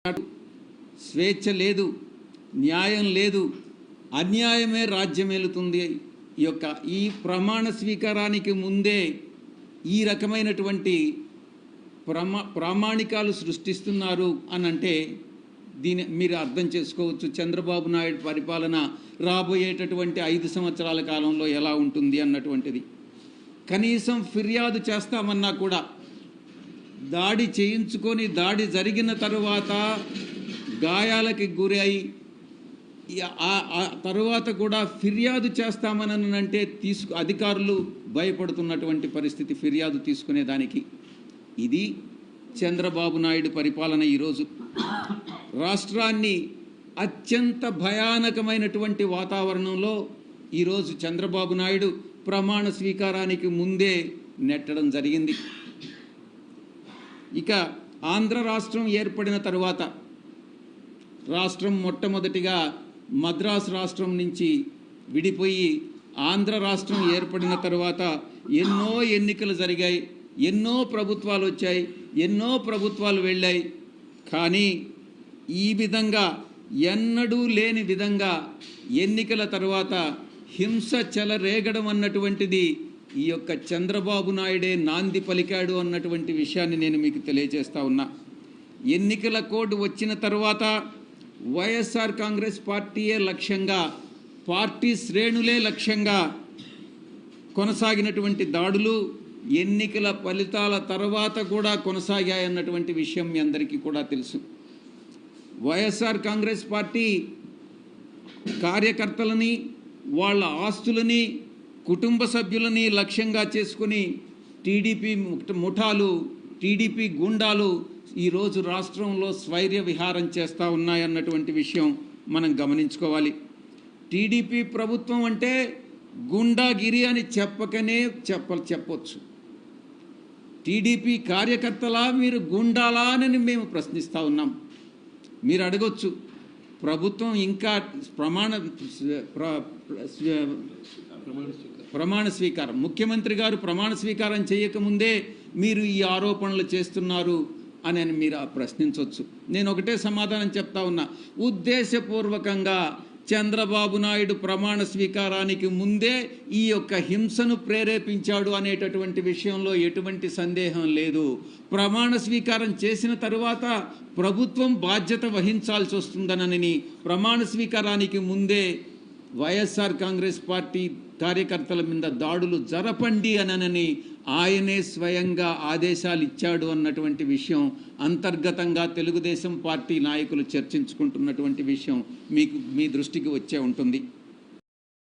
స్వేచ్ఛ లేదు, న్యాయం లేదు, అన్యాయమే రాజ్యమేలుతుంది. ఈ ప్రమాణ స్వీకారానికి ముందే ఈ రకమైనటువంటి ప్రామాణికాలు సృష్టిస్తున్నారు అని అంటే దీని మీరు అర్థం చేసుకోవచ్చు చంద్రబాబు నాయుడు పరిపాలన రాబోయేటటువంటి 5 సంవత్సరాల కాలంలో ఎలా ఉంటుంది అన్నటువంటిది. కనీసం ఫిర్యాదు చేస్తామన్నా కూడా దాడి చేయించుకొని దాడి జరిగిన తరువాత గాయాలకి గురై తరువాత కూడా ఫిర్యాదు చేస్తామనంటే అధికారులు భయపడుతున్నటువంటి పరిస్థితి ఫిర్యాదు తీసుకునేదానికి. ఇది చంద్రబాబు నాయుడు పరిపాలన. ఈరోజు రాష్ట్రాన్ని అత్యంత భయానకమైనటువంటి వాతావరణంలో ఈరోజు చంద్రబాబు నాయుడు ప్రమాణ స్వీకారానికి ముందే నెట్టడం జరిగింది. ఇక ఆంధ్ర రాష్ట్రం ఏర్పడిన తరువాత రాష్ట్రం మొట్టమొదటిగా మద్రాసు రాష్ట్రం నుంచి విడిపోయి ఆంధ్ర రాష్ట్రం ఏర్పడిన తర్వాత ఎన్నో ఎన్నికలు జరిగాయి, ఎన్నో ప్రభుత్వాలు వచ్చాయి, ఎన్నో ప్రభుత్వాలు వెళ్ళాయి. కానీ ఈ విధంగా ఎన్నడూ లేని విధంగా ఎన్నికల తర్వాత హింస చెలరేగడం అన్నటువంటిది ఈ యొక్క చంద్రబాబు నాయుడే నాంది పలికాడు అన్నటువంటి విషయాన్ని నేను మీకు తెలియజేస్తా ఉన్నా. ఎన్నికల కోడ్ వచ్చిన తర్వాత వైఎస్ఆర్ కాంగ్రెస్ పార్టీయే లక్ష్యంగా, పార్టీ శ్రేణులే లక్ష్యంగా కొనసాగినటువంటి దాడులు ఎన్నికల ఫలితాల తర్వాత కూడా కొనసాగాయన్నటువంటి విషయం మీ అందరికీ కూడా తెలుసు. వైఎస్ఆర్ కాంగ్రెస్ పార్టీ కార్యకర్తలని, వాళ్ళ ఆస్తులని, కుటుంబ సభ్యులని లక్ష్యంగా చేసుకుని టీడీపీ ముఠాలు, టీడీపీ గుండాలు ఈరోజు రాష్ట్రంలో స్వైర్య విహారం చేస్తూ ఉన్నాయన్నటువంటి విషయం మనం గమనించుకోవాలి. టీడీపీ ప్రభుత్వం అంటే గుండాగిరి అని చెప్పొచ్చు. టీడీపీ కార్యకర్తలా మీరు గుండాలా అని మేము ప్రశ్నిస్తూ ఉన్నాం. మీరు అడగొచ్చు, ప్రభుత్వం ఇంకా ప్రమాణ స్వీకారం ముఖ్యమంత్రి గారు ప్రమాణ స్వీకారం చేయకముందే మీరు ఈ ఆరోపణలు చేస్తున్నారు అని మీరు ప్రశ్నించవచ్చు. నేను ఒకటే సమాధానం చెప్తా ఉన్నా, ఉద్దేశపూర్వకంగా చంద్రబాబు నాయుడు ప్రమాణ స్వీకారానికి ముందే ఈ యొక్క హింసను ప్రేరేపించాడు అనేటటువంటి విషయంలో ఎటువంటి సందేహం లేదు. ప్రమాణ స్వీకారం చేసిన తరువాత ప్రభుత్వం బాధ్యత వహించాల్సి వస్తుందనని ప్రమాణ స్వీకారానికి ముందే వైఎస్ఆర్ కాంగ్రెస్ పార్టీ కార్యకర్తల మీద దాడులు జరపండి అనని ఆయనే స్వయంగా ఆదేశాలు ఇచ్చాడు అన్నటువంటి విషయం అంతర్గతంగా తెలుగుదేశం పార్టీ నాయకులు చర్చించుకుంటున్నటువంటి విషయం మీ దృష్టికి వచ్చే ఉంటుంది.